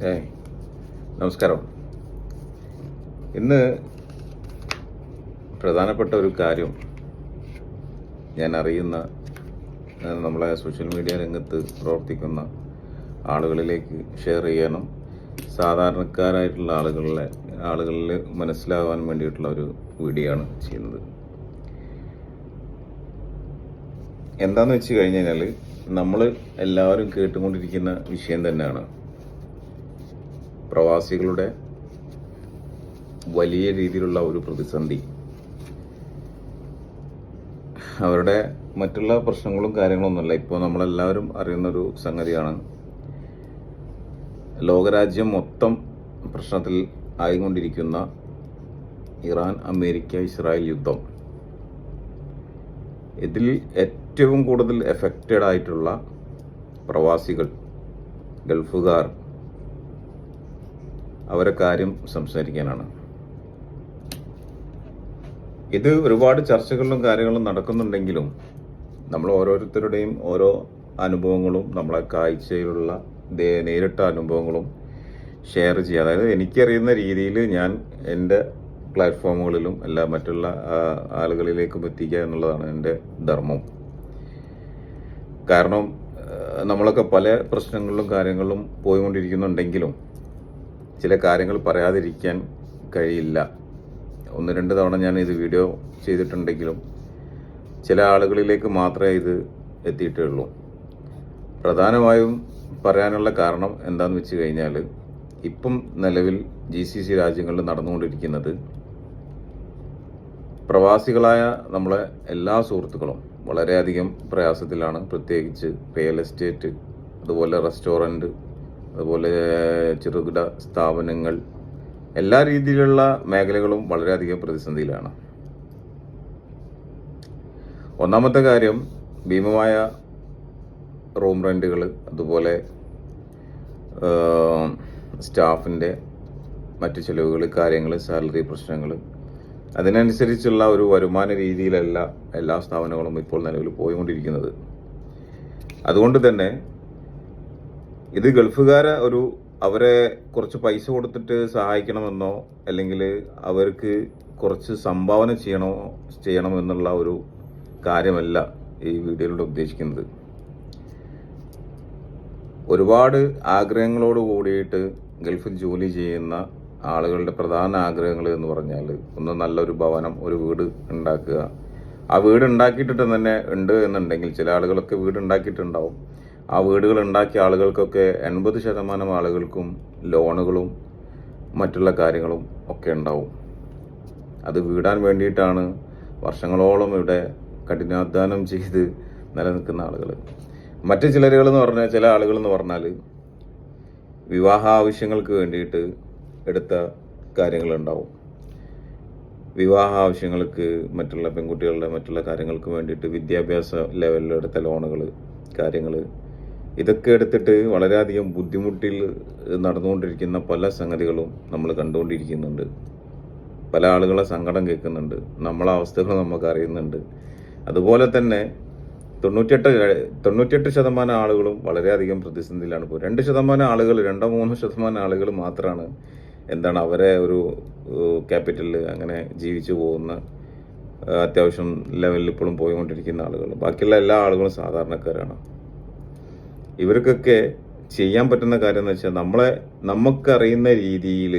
ഏയ് നമസ്കാരം. ഇന്ന് പ്രധാനപ്പെട്ട ഒരു കാര്യം ഞാൻ അറിയുന്ന നമ്മളെ സോഷ്യൽ മീഡിയ രംഗത്ത് പ്രവർത്തിക്കുന്ന ആളുകളിലേക്ക് ഷെയർ ചെയ്യാനും സാധാരണക്കാരായിട്ടുള്ള ആളുകളിൽ മനസ്സിലാകാൻ വേണ്ടിയിട്ടുള്ള ഒരു വീഡിയോ ആണ് ചെയ്യുന്നത്. എന്താണെന്ന് വെച്ച് കഴിഞ്ഞാൽ നമ്മൾ എല്ലാവരും കേട്ടുകൊണ്ടിരിക്കുന്ന വിഷയം തന്നെയാണ്. പ്രവാസികളുടെ വലിയ രീതിയിലുള്ള ഒരു പ്രതിസന്ധി. അവരുടെ മറ്റുള്ള പ്രശ്നങ്ങളും കാര്യങ്ങളൊന്നുമല്ല. ഇപ്പോൾ നമ്മളെല്ലാവരും അറിയുന്നൊരു സംഗതിയാണ്. ലോകരാജ്യം മൊത്തം പ്രശ്നത്തിൽ ആയിക്കൊണ്ടിരിക്കുന്ന ഇറാൻ അമേരിക്ക ഇസ്രായേൽ യുദ്ധം. ഇതിൽ ഏറ്റവും കൂടുതൽ എഫക്റ്റഡ് ആയിട്ടുള്ള പ്രവാസികൾ, ഗൾഫുകാർ, അവരെ കാര്യം സംസാരിക്കാനാണ്. ഇത് ഒരുപാട് ചർച്ചകളിലും കാര്യങ്ങളും നടക്കുന്നുണ്ടെങ്കിലും നമ്മൾ ഓരോരുത്തരുടെയും ഓരോ അനുഭവങ്ങളും നമ്മളെ കാഴ്ചയിലുള്ള നേരിട്ട അനുഭവങ്ങളും ഷെയർ ചെയ്യുക. അതായത് എനിക്കറിയുന്ന രീതിയിൽ ഞാൻ എൻ്റെ പ്ലാറ്റ്ഫോമുകളിലും അല്ല മറ്റുള്ള ആളുകളിലേക്കും എത്തിക്കുക എന്നുള്ളതാണ് എൻ്റെ ധർമ്മം. കാരണം നമ്മളൊക്കെ പല പ്രശ്നങ്ങളിലും കാര്യങ്ങളിലും പോയിക്കൊണ്ടിരിക്കുന്നുണ്ടെങ്കിലും ചില കാര്യങ്ങൾ പറയാതിരിക്കാൻ കഴിയില്ല. 1-2 തവണ ഞാൻ ഇത് വീഡിയോ ചെയ്തിട്ടുണ്ടെങ്കിലും ചില ആളുകളിലേക്ക് മാത്രമേ ഇത് എത്തിയിട്ടേ ഉള്ളൂ. പ്രധാനമായും പറയാനുള്ള കാരണം എന്താണെന്ന് വെച്ച് കഴിഞ്ഞാൽ, ഇപ്പം നിലവിൽ GCC രാജ്യങ്ങളിൽ നടന്നുകൊണ്ടിരിക്കുന്നത്, പ്രവാസികളായ നമ്മളെ എല്ലാ സുഹൃത്തുക്കളും വളരെയധികം പ്രയാസത്തിലാണ്. പ്രത്യേകിച്ച് റിയൽ എസ്റ്റേറ്റ്, അതുപോലെ റെസ്റ്റോറൻറ്റ്, അതുപോലെ ചെറുകിട സ്ഥാപനങ്ങൾ, എല്ലാ രീതിയിലുള്ള മേഖലകളും വളരെയധികം പ്രതിസന്ധിയിലാണ്. ഒന്നാമത്തെ കാര്യം, ഭീമമായ റൂം റെൻറ്റുകൾ, അതുപോലെ സ്റ്റാഫിൻ്റെ മറ്റു ചിലവുകൾ, കാര്യങ്ങൾ, സാലറി പ്രശ്നങ്ങൾ, അതിനനുസരിച്ചുള്ള ഒരു വരുമാന രീതിയിലല്ല എല്ലാ സ്ഥാപനങ്ങളും ഇപ്പോൾ നിലവിൽ പോയിക്കൊണ്ടിരിക്കുന്നത്. അതുകൊണ്ട് തന്നെ ഇത് ഗൾഫുകാരെ അവരെ കുറച്ച് പൈസ കൊടുത്തിട്ട് സഹായിക്കണമെന്നോ അല്ലെങ്കിൽ അവർക്ക് കുറച്ച് സംഭാവന ചെയ്യണമെന്നുള്ള ഒരു കാര്യമല്ല ഈ വീഡിയോയിലൂടെ ഉദ്ദേശിക്കുന്നത്. ഒരുപാട് ആഗ്രഹങ്ങളോട് കൂടിയിട്ട് ഗൾഫിൽ ജോലി ചെയ്യുന്ന ആളുകളുടെ പ്രധാന ആഗ്രഹങ്ങൾ എന്ന് പറഞ്ഞാൽ, ഒന്ന് നല്ലൊരു ഭവനം, ഒരു വീട് ഉണ്ടാക്കുക. ആ വീട് ഉണ്ടാക്കിയിട്ട് തന്നെ ഉണ്ട് എന്നുണ്ടെങ്കിൽ, ചില ആളുകളൊക്കെ വീട് ഉണ്ടാക്കിയിട്ടുണ്ടാവും. ആ വീടുകൾ ഉണ്ടാക്കിയ ആളുകൾക്കൊക്കെ 80% ആളുകൾക്കും ലോണുകളും മറ്റുള്ള കാര്യങ്ങളും ഒക്കെ ഉണ്ടാവും. അത് വീടാൻ വേണ്ടിയിട്ടാണ് വർഷങ്ങളോളം ഇവിടെ കഠിനാധ്വാനം ചെയ്ത് നിലനിൽക്കുന്ന ആളുകൾ. മറ്റു ചില ആളുകൾ എന്ന് പറഞ്ഞാൽ വിവാഹ ആവശ്യങ്ങൾക്ക് വേണ്ടിയിട്ട് എടുത്ത കാര്യങ്ങളുണ്ടാവും. വിവാഹ ആവശ്യങ്ങൾക്ക്, മറ്റുള്ള പെൺകുട്ടികളുടെ മറ്റുള്ള കാര്യങ്ങൾക്ക് വേണ്ടിയിട്ട് വിദ്യാഭ്യാസ ലെവലിൽ എടുത്ത ലോണുകൾ, കാര്യങ്ങൾ, ഇതൊക്കെ എടുത്തിട്ട് വളരെയധികം ബുദ്ധിമുട്ടിൽ നടന്നുകൊണ്ടിരിക്കുന്ന പല സംഗതികളും നമ്മൾ കണ്ടുകൊണ്ടിരിക്കുന്നുണ്ട്. പല ആളുകളെ സങ്കടം കേൾക്കുന്നുണ്ട്. നമ്മളെ അവസ്ഥകൾ നമുക്ക് അറിയുന്നുണ്ട്. അതുപോലെ തന്നെ 98% ആളുകളും വളരെയധികം പ്രതിസന്ധിയിലാണ്. ഇപ്പോൾ 2% ആളുകൾ, 2-3% ആളുകൾ മാത്രമാണ് അവരെ ഒരു ക്യാപിറ്റലിൽ അങ്ങനെ ജീവിച്ചു പോകുന്ന, അത്യാവശ്യം ലെവലിൽ ഇപ്പോഴും പോയിക്കൊണ്ടിരിക്കുന്ന ആളുകൾ. ബാക്കിയുള്ള എല്ലാ ആളുകളും സാധാരണക്കാരാണ്. ഇവർക്കൊക്കെ ചെയ്യാൻ പറ്റുന്ന കാര്യം എന്ന് വെച്ചാൽ, നമുക്കറിയുന്ന രീതിയിൽ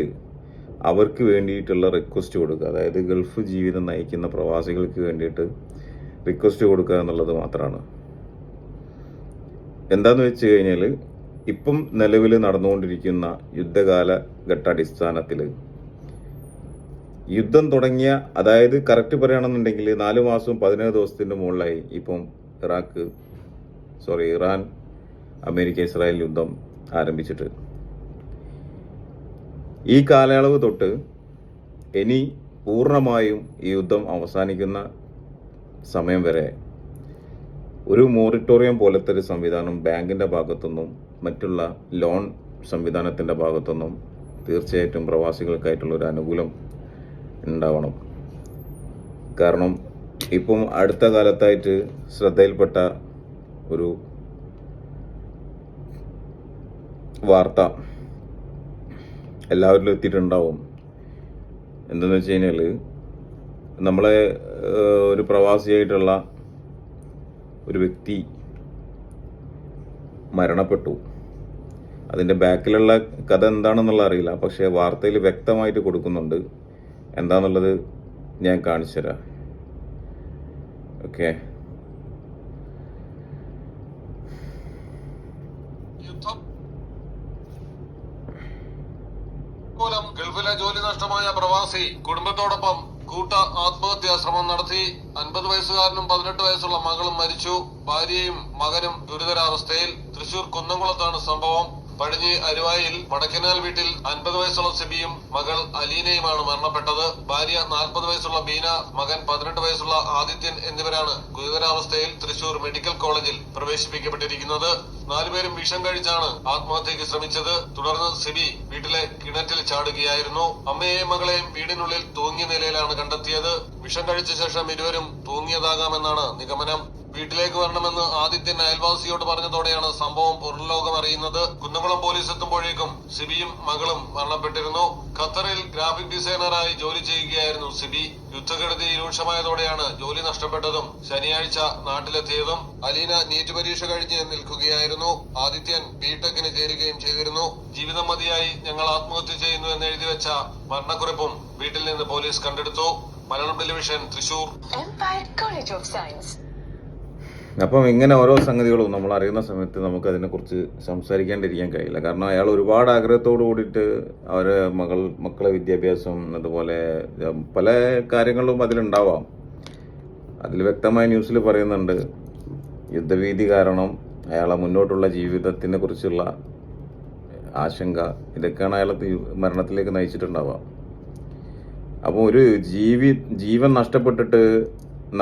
അവർക്ക് വേണ്ടിയിട്ടുള്ള റിക്വസ്റ്റ് കൊടുക്കുക. അതായത് ഗൾഫ് ജീവിതം നയിക്കുന്ന പ്രവാസികൾക്ക് വേണ്ടിയിട്ട് റിക്വസ്റ്റ് കൊടുക്കുക എന്നുള്ളത് മാത്രമാണ്. എന്താണെന്ന് വെച്ച് കഴിഞ്ഞാൽ, ഇപ്പം നിലവിൽ നടന്നുകൊണ്ടിരിക്കുന്ന യുദ്ധകാല ഘട്ടാടിസ്ഥാനത്തിൽ യുദ്ധം തുടങ്ങിയ, അതായത് കറക്റ്റ് പറയുകയാണെന്നുണ്ടെങ്കിൽ 4 മാസവും 17 ദിവസത്തിൻ്റെ മുകളിലായി ഇപ്പം ഇറാൻ അമേരിക്ക ഇസ്രായേൽ യുദ്ധം ആരംഭിച്ചിട്ട്. ഈ കാലയളവ് തൊട്ട് ഇനി പൂർണ്ണമായും ഈ യുദ്ധം അവസാനിക്കുന്ന സമയം വരെ ഒരു മോറിറ്റോറിയം പോലത്തെ ഒരു സംവിധാനം ബാങ്കിൻ്റെ ഭാഗത്തുനിന്നും മറ്റുള്ള ലോൺ സംവിധാനത്തിൻ്റെ ഭാഗത്തുനിന്നും തീർച്ചയായിട്ടും പ്രവാസികൾക്കായിട്ടുള്ള ഒരു അനുകൂലം ഉണ്ടാവണം. കാരണം ഇപ്പം അടുത്ത കാലത്തായിട്ട് ശ്രദ്ധയിൽപ്പെട്ട ഒരു വാർത്ത, എല്ലാവരിലും എത്തിയിട്ടുണ്ടാവും. എന്തെന്ന് വെച്ച് കഴിഞ്ഞാൽ നമ്മളെ ഒരു പ്രവാസിയായിട്ടുള്ള ഒരു വ്യക്തി മരണപ്പെട്ടു. അതിൻ്റെ ബാക്കിലുള്ള കഥ എന്താണെന്നുള്ള അറിയില്ല, പക്ഷേ വാർത്തയിൽ വ്യക്തമായിട്ട് കൊടുക്കുന്നുണ്ട്. എന്താണെന്നുള്ളത് ഞാൻ കാണിച്ചു തരാം. ഓക്കെ, മൂലം ഗൾഫിലെ ജോലി നഷ്ടമായ പ്രവാസി കുടുംബത്തോടൊപ്പം കൂട്ട ആത്മഹത്യാ ശ്രമം നടത്തി. 50 വയസ്സുകാരനും 18 വയസ്സുള്ള മകളും മരിച്ചു. ഭാര്യയും മകനും ഗുരുതരാവസ്ഥയിൽ. തൃശൂർ കുന്നംകുളത്താണ് സംഭവം. പടിഞ്ഞി അരുവായിൽ വടക്കനാൽ വീട്ടിൽ 50 വയസ്സുള്ള സിബിയും മകൾ അലീനയുമാണ് മരണപ്പെട്ടത്. ഭാര്യ 40 വയസ്സുള്ള ബീന, മകൻ 18 വയസ്സുള്ള ആദിത്യൻ എന്നിവരാണ് ഗുരുതരാവസ്ഥയിൽ തൃശൂർ മെഡിക്കൽ കോളേജിൽ പ്രവേശിപ്പിക്കപ്പെട്ടിരിക്കുന്നത്. 4 പേരും വിഷം കഴിച്ചാണ് ആത്മഹത്യക്ക് ശ്രമിച്ചത്. തുടർന്ന് സിബി വീട്ടിലെ കിണറ്റിൽ ചാടുകയായിരുന്നു. അമ്മയെയും മകളെയും വീടിനുള്ളിൽ തൂങ്ങിയ നിലയിലാണ് കണ്ടെത്തിയത്. വിഷം കഴിച്ച ശേഷം ഇരുവരും തൂങ്ങിയതാകാമെന്നാണ് നിഗമനം. വീട്ടിലേക്ക് വരണമെന്ന് ആദിത്യൻ അയൽവാസിയോട് പറഞ്ഞതോടെയാണ് സംഭവം പുറംലോകം അറിയുന്നത്. കുന്നംകുളം പോലീസ് എത്തുമ്പോഴേക്കും സിബിയും മകളും മരണപ്പെട്ടിരുന്നു. ഖത്തറിൽ ഗ്രാഫിക് ഡിസൈനറായി ജോലി ചെയ്യുകയായിരുന്നു സിബി. യുദ്ധക്കെടുതി രൂക്ഷമായതോടെയാണ് ജോലി നഷ്ടപ്പെട്ടതും ശനിയാഴ്ച നാട്ടിലെത്തിയതും. അലീന നീറ്റ് പരീക്ഷ കഴിഞ്ഞ് നിൽക്കുകയായിരുന്നു. ആദിത്യൻ ബിടെക്കിന് ചേരുകയും ചെയ്തിരുന്നു. ജീവിതം മതിയായി ഞങ്ങൾ ആത്മഹത്യ ചെയ്യുന്നു എന്ന് എഴുതി വെച്ച മരണക്കുറിപ്പും വീട്ടിൽ നിന്ന് പോലീസ് കണ്ടെടുത്തു. മലയാളം ടെലിവിഷൻ, തൃശൂർ. അപ്പം ഇങ്ങനെ ഓരോ സംഗതികളും നമ്മൾ അറിയുന്ന സമയത്ത് നമുക്ക് അതിനെക്കുറിച്ച് സംസാരിക്കാണ്ടിരിക്കാൻ കഴിയില്ല. കാരണം അയാൾ ഒരുപാട് ആഗ്രഹത്തോട് കൂടിയിട്ട് അവരെ മക്കളെ വിദ്യാഭ്യാസം, അതുപോലെ പല കാര്യങ്ങളും അതിലുണ്ടാവാം. അതിൽ വ്യക്തമായ ന്യൂസിൽ പറയുന്നുണ്ട്, യുദ്ധഭീതി കാരണം അയാളെ മുന്നോട്ടുള്ള ജീവിതത്തിനെ കുറിച്ചുള്ള ആശങ്ക, ഇതൊക്കെയാണ് അയാളെ മരണത്തിലേക്ക് നയിച്ചിട്ടുണ്ടാവാം. അപ്പോൾ ഒരു ജീവൻ നഷ്ടപ്പെട്ടിട്ട്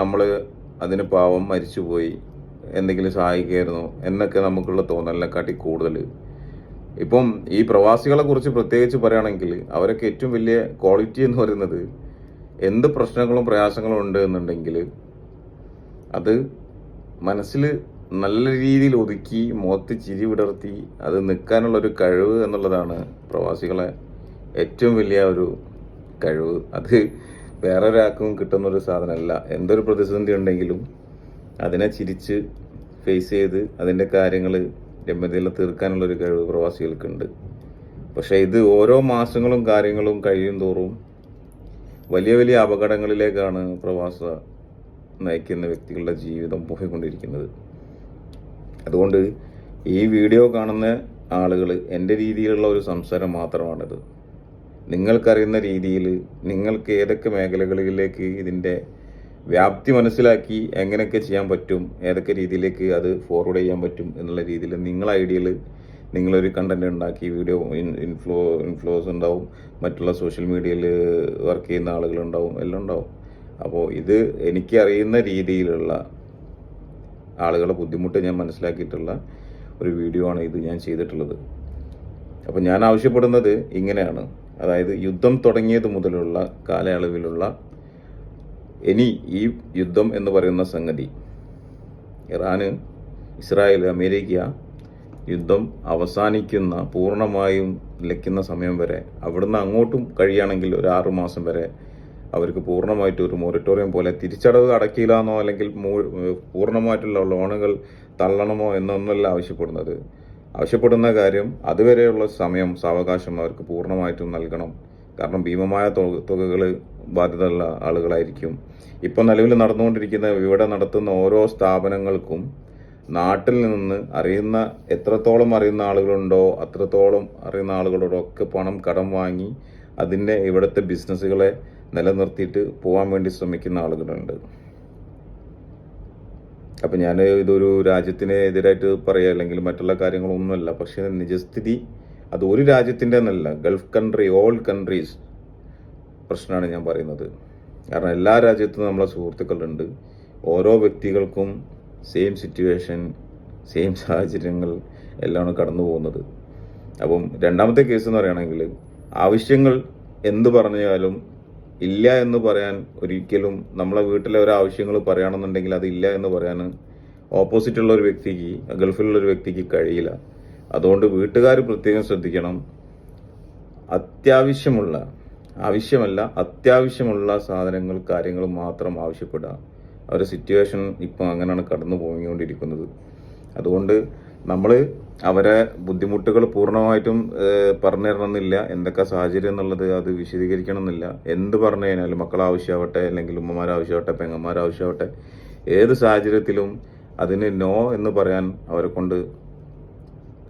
നമ്മൾ അതിന് പാവം മരിച്ചുപോയി, എന്തെങ്കിലും സഹായിക്കായിരുന്നു എന്നൊക്കെ നമുക്കുള്ള തോന്നലിനെക്കാട്ടി കൂടുതൽ ഇപ്പം ഈ പ്രവാസികളെ കുറിച്ച് പ്രത്യേകിച്ച് പറയുകയാണെങ്കിൽ അവരൊക്കെ ഏറ്റവും വലിയ ക്വാളിറ്റി എന്ന് പറയുന്നത്, എന്ത് പ്രശ്നങ്ങളും പ്രയാസങ്ങളും ഉണ്ട് എന്നുണ്ടെങ്കിൽ അത് മനസ്സിൽ നല്ല രീതിയിൽ ഒതുക്കി മുഖത്ത് ചിരി വിടർത്തി അത് നിൽക്കാനുള്ളൊരു കഴിവ് എന്നുള്ളതാണ് പ്രവാസികളെ ഏറ്റവും വലിയ ഒരു കഴിവ്. അത് വേറൊരാൾക്കും കിട്ടുന്നൊരു സാധനമല്ല. എന്തൊരു പ്രതിസന്ധി ഉണ്ടെങ്കിലും അതിനെ ചിരിച്ച് ഫേസ് ചെയ്ത് അതിൻ്റെ കാര്യങ്ങൾ രമ്യതയിൽ തീർക്കാനുള്ളൊരു കഴിവ് പ്രവാസികൾക്കുണ്ട്. പക്ഷേ ഇത് ഓരോ മാസങ്ങളും കാര്യങ്ങളും കഴിയും തോറും വലിയ വലിയ അപകടങ്ങളിലേക്കാണ് പ്രവാസ നയിക്കുന്ന വ്യക്തികളുടെ ജീവിതം പോയിക്കൊണ്ടിരിക്കുന്നത്. അതുകൊണ്ട് ഈ വീഡിയോ കാണുന്ന ആളുകൾ എൻ്റെ രീതിയിലുള്ള ഒരു സംസാരം മാത്രമാണിത്. നിങ്ങൾക്കറിയുന്ന രീതിയിൽ നിങ്ങൾക്ക് ഏതൊക്കെ മേഖലകളിലേക്ക് ഇതിൻ്റെ വ്യാപ്തി മനസ്സിലാക്കി എങ്ങനെയൊക്കെ ചെയ്യാൻ പറ്റും, ഏതൊക്കെ രീതിയിലേക്ക് അത് ഫോർവേഡ് ചെയ്യാൻ പറ്റും എന്നുള്ള രീതിയിൽ നിങ്ങളെ ഐഡിയയിൽ നിങ്ങളൊരു കണ്ടന്റ് ഉണ്ടാക്കി വീഡിയോ ഇൻഫ്ലുവൻസ് ഉണ്ടാവും, മറ്റുള്ള സോഷ്യൽ മീഡിയയിൽ വർക്ക് ചെയ്യുന്ന ആളുകളുണ്ടാവും, എല്ലാം ഉണ്ടാവും. അപ്പോൾ ഇത് എനിക്ക് അറിയുന്ന രീതിയിലുള്ള ആളുകളെ ബുദ്ധിമുട്ട് ഞാൻ മനസ്സിലാക്കിയിട്ടുള്ള ഒരു വീഡിയോ ആണ് ഇത് ഞാൻ ചെയ്തിട്ടുള്ളത്. അപ്പോൾ ഞാൻ ആവശ്യപ്പെടുന്നത് ഇങ്ങനെയാണ്, അതായത് യുദ്ധം തുടങ്ങിയത് മുതലുള്ള കാലയളവിലുള്ള ഇനി ഈ യുദ്ധം എന്ന് പറയുന്ന സംഗതി, ഇറാന്, ഇസ്രായേൽ, അമേരിക്ക യുദ്ധം അവസാനിക്കുന്ന പൂർണ്ണമായും നിലയ്ക്കുന്ന സമയം വരെ, അവിടുന്ന് അങ്ങോട്ടും കഴിയുകയാണെങ്കിൽ ഒരു 6 മാസം വരെ അവർക്ക് പൂർണ്ണമായിട്ട് ഒരു മൊറട്ടോറിയം പോലെ തിരിച്ചടവ് അടക്കിയില്ലാന്നോ അല്ലെങ്കിൽ പൂർണ്ണമായിട്ടുള്ള ലോണുകൾ തള്ളണമോ എന്നൊന്നല്ല ആവശ്യപ്പെടുന്ന കാര്യം അതുവരെയുള്ള സമയം സാവകാശം അവർക്ക് പൂർണ്ണമായിട്ടും നൽകണം. കാരണം ഭീമമായ തുകകൾ ബാധ്യതയുള്ള ആളുകളായിരിക്കും. ഇപ്പോൾ നിലവിൽ നടന്നുകൊണ്ടിരിക്കുന്ന ഇവിടെ നടത്തുന്ന ഓരോ സ്ഥാപനങ്ങൾക്കും നാട്ടിൽ നിന്ന് എത്രത്തോളം അറിയുന്ന ആളുകളുണ്ടോ അത്രത്തോളം അറിയുന്ന ആളുകളോടൊക്കെ പണം കടം വാങ്ങി അതിൻ്റെ ഇവിടുത്തെ ബിസിനസ്സുകളെ നിലനിർത്തിയിട്ട് പോകാൻ വേണ്ടി ശ്രമിക്കുന്ന ആളുകളുണ്ട്. അപ്പം ഞാൻ ഇതൊരു രാജ്യത്തിന് എതിരായിട്ട് പറയുക അല്ലെങ്കിൽ മറ്റുള്ള കാര്യങ്ങളൊന്നുമല്ല. പക്ഷേ നിജസ്ഥിതി അത് ഒരു രാജ്യത്തിൻ്റെ എന്നല്ല, ഗൾഫ് കൺട്രി, ഓൾ കൺട്രീസ് പ്രശ്നമാണ് ഞാൻ പറയുന്നത്. കാരണം എല്ലാ രാജ്യത്തും നമ്മളെ സുഹൃത്തുക്കളുണ്ട്. ഓരോ വ്യക്തികൾക്കും സെയിം സിറ്റുവേഷൻ, സെയിം സാഹചര്യങ്ങൾ എല്ലാമാണ് കടന്നു പോകുന്നത്. അപ്പം രണ്ടാമത്തെ കേസ് എന്ന് പറയുകയാണെങ്കിൽ ആവശ്യങ്ങൾ എന്ത് പറഞ്ഞാലും ഇല്ല എന്ന് പറയാൻ ഒരിക്കലും നമ്മളെ വീട്ടിലെ ഒരു ആവശ്യങ്ങൾ പറയുകയാണെന്നുണ്ടെങ്കിൽ അത് ഇല്ല എന്ന് പറയാൻ ഓപ്പോസിറ്റുള്ള ഒരു വ്യക്തിക്ക്, ഗൾഫിലുള്ള ഒരു വ്യക്തിക്ക് കഴിയില്ല. അതുകൊണ്ട് വീട്ടുകാർ പ്രത്യേകം ശ്രദ്ധിക്കണം. അത്യാവശ്യമുള്ള സാധനങ്ങൾ കാര്യങ്ങൾ മാത്രം ആവശ്യപ്പെടുക. അവരുടെ സിറ്റുവേഷൻ ഇപ്പം അങ്ങനെയാണ് കടന്നു പോയിക്കൊണ്ടിരിക്കുന്നത്. അതുകൊണ്ട് നമ്മൾ അവരെ ബുദ്ധിമുട്ടുകൾ പൂർണ്ണമായിട്ടും പറഞ്ഞു തരണമെന്നില്ല. എന്തൊക്കെ സാഹചര്യം എന്നുള്ളത് അത് വിശദീകരിക്കണം എന്നില്ല. എന്ത് പറഞ്ഞു കഴിഞ്ഞാലും മക്കളാവശ്യമാവട്ടെ, അല്ലെങ്കിൽ ഉമ്മമാരാവശ്യമാവട്ടെ, പെങ്ങന്മാരാവശ്യമാവട്ടെ, ഏത് സാഹചര്യത്തിലും അതിന് നോ എന്ന് പറയാൻ അവരെ കൊണ്ട്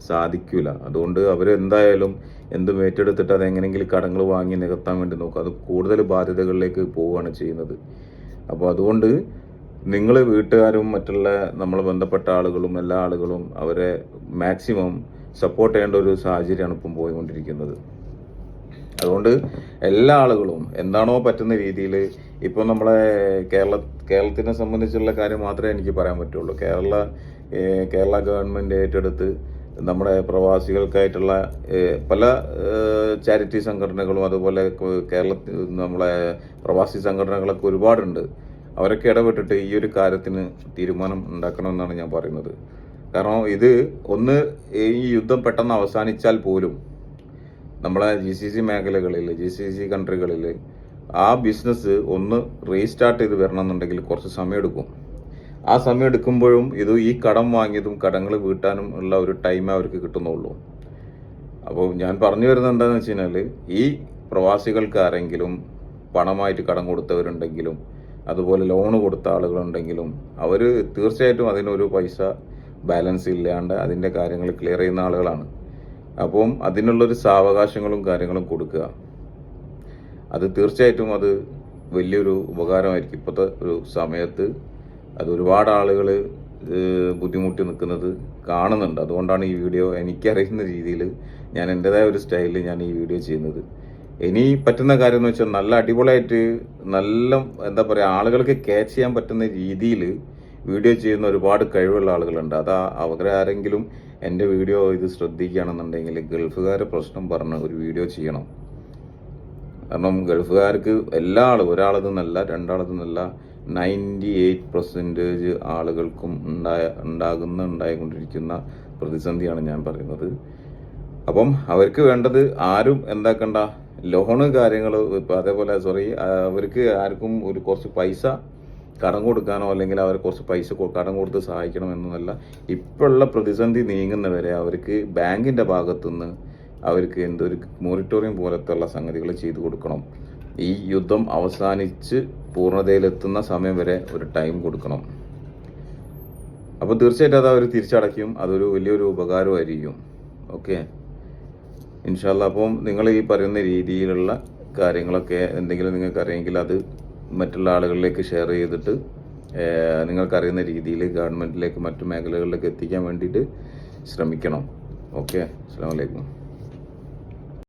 സാധിക്കില്ല. അതുകൊണ്ട് അവരെന്തായാലും എന്തും ഏറ്റെടുത്തിട്ട് അതെങ്ങനെയെങ്കിലും കടങ്ങൾ വാങ്ങി നികത്താൻ വേണ്ടി നോക്കും. അത് കൂടുതൽ ബാധ്യതകളിലേക്ക് പോവുകയാണ് ചെയ്യുന്നത്. അപ്പോൾ അതുകൊണ്ട് നിങ്ങൾ വീട്ടുകാരും മറ്റുള്ള നമ്മളെ ബന്ധപ്പെട്ട ആളുകളും എല്ലാ ആളുകളും അവരെ മാക്സിമം സപ്പോർട്ട് ചെയ്യേണ്ട ഒരു സാഹചര്യമാണ് ഇപ്പം പോയിക്കൊണ്ടിരിക്കുന്നത്. അതുകൊണ്ട് എല്ലാ ആളുകളും എന്താണോ പറ്റുന്ന രീതിയിൽ, ഇപ്പോൾ നമ്മളെ കേരളത്തിനെ സംബന്ധിച്ചുള്ള കാര്യം മാത്രമേ എനിക്ക് പറയാൻ പറ്റുള്ളൂ. കേരള ഗവൺമെൻറ് ഏറ്റെടുത്ത് നമ്മുടെ പ്രവാസികൾക്കായിട്ടുള്ള പല ചാരിറ്റി സംഘടനകളും അതുപോലെ നമ്മളെ പ്രവാസി സംഘടനകളൊക്കെ ഒരുപാടുണ്ട്. അവരൊക്കെ ഇടപെട്ടിട്ട് ഈ ഒരു കാര്യത്തിന് തീരുമാനം ഉണ്ടാക്കണമെന്നാണ് ഞാൻ പറയുന്നത്. കാരണം ഈ യുദ്ധം പെട്ടെന്ന് അവസാനിച്ചാൽ പോലും നമ്മളെ GCC മേഖലകളിൽ, GCC കൺട്രികളിൽ ആ ബിസിനസ് ഒന്ന് റീസ്റ്റാർട്ട് ചെയ്ത് വരണമെന്നുണ്ടെങ്കിൽ കുറച്ച് സമയമെടുക്കും. ആ സമയം എടുക്കുമ്പോഴും ഈ കടം വാങ്ങിയതും കടങ്ങൾ വീട്ടാനും ഉള്ള ഒരു ടൈം അവർക്ക് കിട്ടുന്നുള്ളൂ. അപ്പോൾ ഞാൻ പറഞ്ഞു വരുന്നത് എന്താണെന്ന് വെച്ച് കഴിഞ്ഞാൽ, ഈ പ്രവാസികൾക്ക് ആരെങ്കിലും പണമായിട്ട് കടം കൊടുത്തവരുണ്ടെങ്കിലും അതുപോലെ ലോണ് കൊടുത്ത ആളുകളുണ്ടെങ്കിലും അവർ തീർച്ചയായിട്ടും അതിനൊരു പൈസ ബാലൻസ് ഇല്ലാണ്ട് അതിൻ്റെ കാര്യങ്ങൾ ക്ലിയർ ചെയ്യുന്ന ആളുകളാണ്. അപ്പം അതിനുള്ളൊരു സാവകാശങ്ങളും കാര്യങ്ങളും കൊടുക്കുക. അത് തീർച്ചയായിട്ടും അത് വലിയൊരു ഉപകാരമായിരിക്കും. ഇപ്പോഴത്തെ ഒരു സമയത്ത് അത് ഒരുപാട് ആളുകൾ ബുദ്ധിമുട്ടി നിൽക്കുന്നത് കാണുന്നുണ്ട്. അതുകൊണ്ടാണ് ഈ വീഡിയോ എനിക്കറിയുന്ന രീതിയിൽ ഞാൻ എൻ്റെതായ ഒരു സ്റ്റൈലിൽ ഞാൻ ഈ വീഡിയോ ചെയ്യുന്നത്. ഇനി പറ്റുന്ന കാര്യം എന്ന് വെച്ചാൽ നല്ല അടിപൊളിയായിട്ട് എന്താ പറയുക, ആളുകൾക്ക് ക്യാച്ച് ചെയ്യാൻ പറ്റുന്ന രീതിയിൽ വീഡിയോ ചെയ്യുന്ന ഒരുപാട് കഴിവുള്ള ആളുകളുണ്ട്. അവരാരെങ്കിലും എൻ്റെ വീഡിയോ ശ്രദ്ധിക്കുകയാണെന്നുണ്ടെങ്കിൽ ഗൾഫുകാരെ പ്രശ്നം പറഞ്ഞ് ഒരു വീഡിയോ ചെയ്യണം. കാരണം ഗൾഫുകാർക്ക് ഒരാളതെന്നല്ല, രണ്ടാളതെന്നല്ല, 98% ആളുകൾക്കും ഉണ്ടായിക്കൊണ്ടിരിക്കുന്ന പ്രതിസന്ധിയാണ് ഞാൻ പറയുന്നത്. അപ്പം അവർക്ക് വേണ്ടത് ആരും എന്താക്കണ്ട, ലോണ് കാര്യങ്ങൾ അതേപോലെ അവർക്ക് ആർക്കും കുറച്ച് പൈസ കടം കൊടുക്കാനോ അല്ലെങ്കിൽ അവർ കുറച്ച് പൈസ കടം കൊടുത്ത് സഹായിക്കണം എന്നല്ല. ഇപ്പോഴുള്ള പ്രതിസന്ധി നീങ്ങുന്നവരെ അവർക്ക് ബാങ്കിൻ്റെ ഭാഗത്തുനിന്ന് അവർക്ക് എന്തൊരു മൊറിറ്റോറിയം പോലത്തെ ഉള്ള സംഗതികൾ ചെയ്തു കൊടുക്കണം. ഈ യുദ്ധം അവസാനിച്ച് പൂർണ്ണതയിലെത്തുന്ന സമയം വരെ ഒരു ടൈം കൊടുക്കണം. അപ്പോൾ തീർച്ചയായിട്ടും അത് അവർ തിരിച്ചടയ്ക്കും. അതൊരു വലിയൊരു ഉപകാരമായിരിക്കും. ഓക്കെ, ഇൻഷാല്ലാ. അപ്പം നിങ്ങൾ ഈ പറയുന്ന രീതിയിലുള്ള കാര്യങ്ങളൊക്കെ എന്തെങ്കിലും നിങ്ങൾക്ക് അറിയെങ്കിൽ അത് മറ്റുള്ള ആളുകളിലേക്ക് ഷെയർ ചെയ്തിട്ട് നിങ്ങൾക്കറിയുന്ന രീതിയിൽ ഗവൺമെൻറ്റിലേക്ക് മറ്റു മേഖലകളിലേക്ക് എത്തിക്കാൻ വേണ്ടിയിട്ട് ശ്രമിക്കണം. ഓക്കെ, അസ്സലാമു അലൈക്കും.